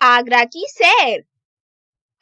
आगरा की सैर।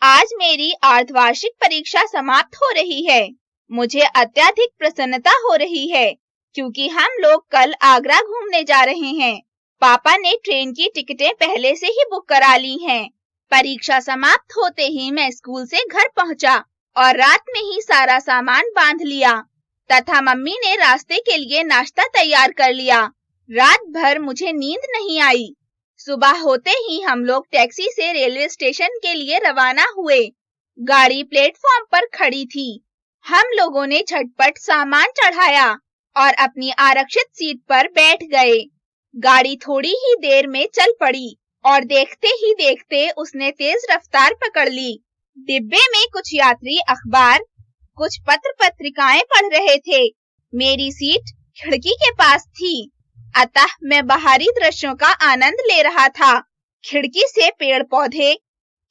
आज मेरी अर्धवार्षिक परीक्षा समाप्त हो रही है। मुझे अत्यधिक प्रसन्नता हो रही है क्योंकि हम लोग कल आगरा घूमने जा रहे हैं। पापा ने ट्रेन की टिकटें पहले से ही बुक करा ली हैं। परीक्षा समाप्त होते ही मैं स्कूल से घर पहुंचा और रात में ही सारा सामान बांध लिया तथा मम्मी ने रास्ते के लिए नाश्ता तैयार कर लिया। रात भर मुझे नींद नहीं आई। सुबह होते ही हम लोग टैक्सी से रेलवे स्टेशन के लिए रवाना हुए। गाड़ी प्लेटफॉर्म पर खड़ी थी। हम लोगों ने झटपट सामान चढ़ाया और अपनी आरक्षित सीट पर बैठ गए। गाड़ी थोड़ी ही देर में चल पड़ी और देखते ही देखते उसने तेज रफ्तार पकड़ ली। डिब्बे में कुछ यात्री अखबार, कुछ पत्र पत्रिकाएं पढ़ रहे थे। मेरी सीट खिड़की के पास थी, अतः मैं बाहरी दृश्यों का आनंद ले रहा था। खिड़की से पेड़ पौधे,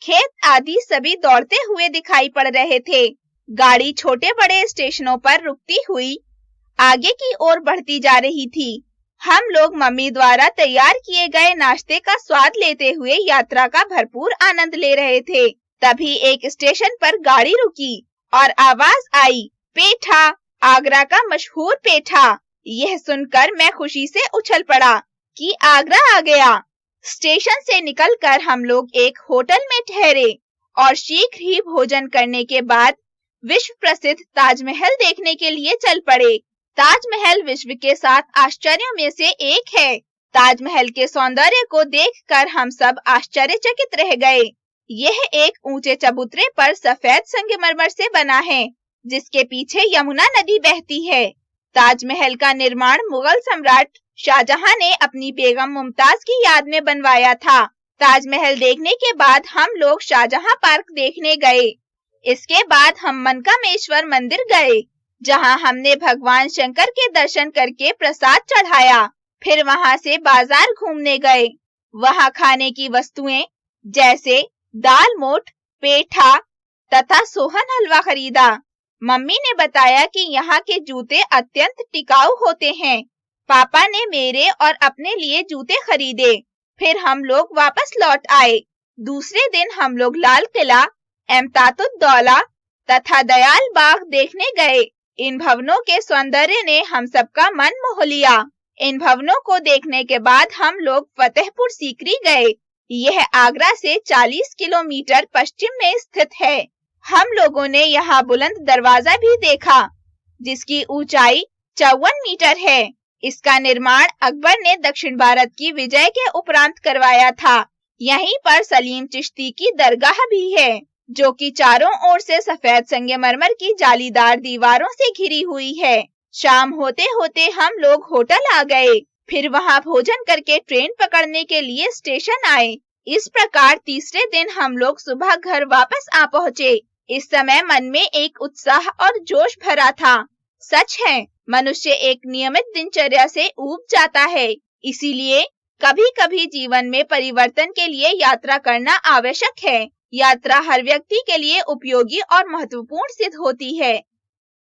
खेत आदि सभी दौड़ते हुए दिखाई पड़ रहे थे। गाड़ी छोटे बड़े स्टेशनों पर रुकती हुई आगे की ओर बढ़ती जा रही थी। हम लोग मम्मी द्वारा तैयार किए गए नाश्ते का स्वाद लेते हुए यात्रा का भरपूर आनंद ले रहे थे। तभी एक स्टेशन पर गाड़ी रुकी और आवाज आई, पेठा, आगरा का मशहूर पेठा। यह सुनकर मैं खुशी से उछल पड़ा कि आगरा आ गया। स्टेशन से निकलकर हम लोग एक होटल में ठहरे और शीघ्र ही भोजन करने के बाद विश्व प्रसिद्ध ताजमहल देखने के लिए चल पड़े। ताजमहल विश्व के 7 आश्चर्यों में से एक है। ताजमहल के सौंदर्य को देखकर हम सब आश्चर्यचकित रह गए। यह एक ऊंचे चबूतरे पर सफेद संगमरमर से बना है, जिसके पीछे यमुना नदी बहती है। ताजमहल का निर्माण मुगल सम्राट शाहजहां ने अपनी बेगम मुमताज की याद में बनवाया था। ताजमहल देखने के बाद हम लोग शाहजहां पार्क देखने गए। इसके बाद हम मनकामेश्वर मंदिर गए, जहां हमने भगवान शंकर के दर्शन करके प्रसाद चढ़ाया। फिर वहां से बाजार घूमने गए। वहां खाने की वस्तुएं जैसे दाल मोठ, पेठा तथा सोहन हलवा खरीदा। मम्मी ने बताया कि यहाँ के जूते अत्यंत टिकाऊ होते हैं। पापा ने मेरे और अपने लिए जूते खरीदे। फिर हम लोग वापस लौट आए। दूसरे दिन हम लोग लाल किला, इमारत-उद-दौला तथा दयाल बाग देखने गए। इन भवनों के सौंदर्य ने हम सबका मन मोह लिया। इन भवनों को देखने के बाद हम लोग फतेहपुर सीकरी गए। यह आगरा से 40 किलोमीटर पश्चिम में स्थित है। हम लोगों ने यहाँ बुलंद दरवाजा भी देखा, जिसकी ऊंचाई 54 मीटर है। इसका निर्माण अकबर ने दक्षिण भारत की विजय के उपरांत करवाया था। यहीं पर सलीम चिश्ती की दरगाह भी है, जो कि चारों ओर से सफेद संगमरमर की जालीदार दीवारों से घिरी हुई है। शाम होते होते हम लोग होटल आ गए। फिर वहां भोजन करके ट्रेन पकड़ने के लिए स्टेशन आए। इस प्रकार तीसरे दिन हम लोग सुबह घर वापस आ पहुँचे। इस समय मन में एक उत्साह और जोश भरा था। सच है, मनुष्य एक नियमित दिनचर्या से ऊब जाता है। इसीलिए कभी-कभी जीवन में परिवर्तन के लिए यात्रा करना आवश्यक है। यात्रा हर व्यक्ति के लिए उपयोगी और महत्वपूर्ण सिद्ध होती है।